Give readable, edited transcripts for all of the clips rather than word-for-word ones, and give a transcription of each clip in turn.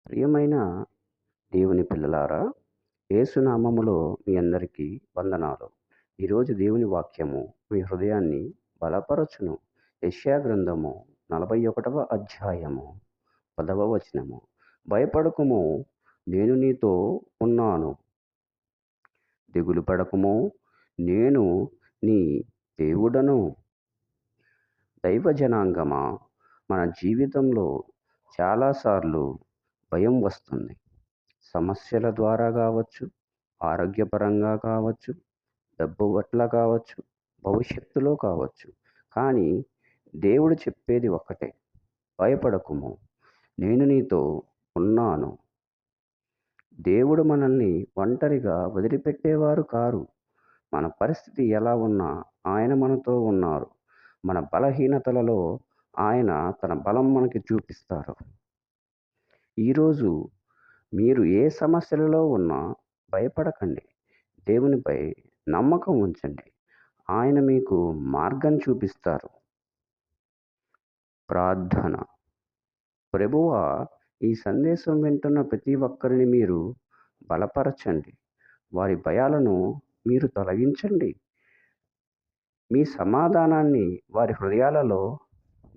ప్రియమైన దేవుని పిల్లలారా, యేసునామములో మీ అందరికీ వందనాలు. ఈరోజు దేవుని వాక్యము మీ హృదయాన్ని బలపరచును. యెషయా గ్రంథము 41వ అధ్యాయము 10వ వచనము. భయపడకుము, నేను నీతో ఉన్నాను. దిగులు పడకుము, నేను నీ దేవుడను. దైవ జనాంగమా, మన జీవితంలో చాలాసార్లు భయం వస్తుంది. సమస్యల ద్వారా కావచ్చు, ఆరోగ్యపరంగా కావచ్చు, డబ్బు పట్ల కావచ్చు, భవిష్యత్తులో కావచ్చు. కానీ దేవుడు చెప్పేది ఒక్కటే: భయపడకుము, నేను నీతో ఉన్నాను. దేవుడు మనల్ని ఒంటరిగా వదిలిపెట్టేవారు కారు. మన పరిస్థితి ఎలా ఉన్నా ఆయన మనతో ఉన్నారు. మన బలహీనతలలో ఆయన తన బలం మనకి చూపిస్తారు. ఈరోజు మీరు ఏ సమస్యలలో ఉన్నా భయపడకండి. దేవునిపై నమ్మకం ఉంచండి. ఆయన మీకు మార్గం చూపిస్తారు. ప్రార్థన. ప్రభువా, ఈ సందేశం వింటున్న ప్రతి ఒక్కరిని మీరు బలపరచండి. వారి భయాలను మీరు తొలగించండి. మీ సమాధానాన్ని వారి హృదయాలలో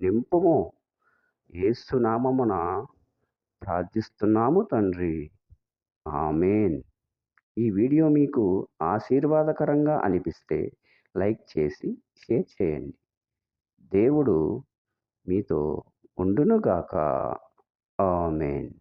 నింపుము. యేసు నామమున ప్రార్థిస్తున్నాము తండ్రి. ఆమేన్. ఈ వీడియో మీకు ఆశీర్వాదకరంగా అనిపిస్తే లైక్ చేసి షేర్ చేయండి. దేవుడు మీతో ఉండునుగాక. ఆమేన్.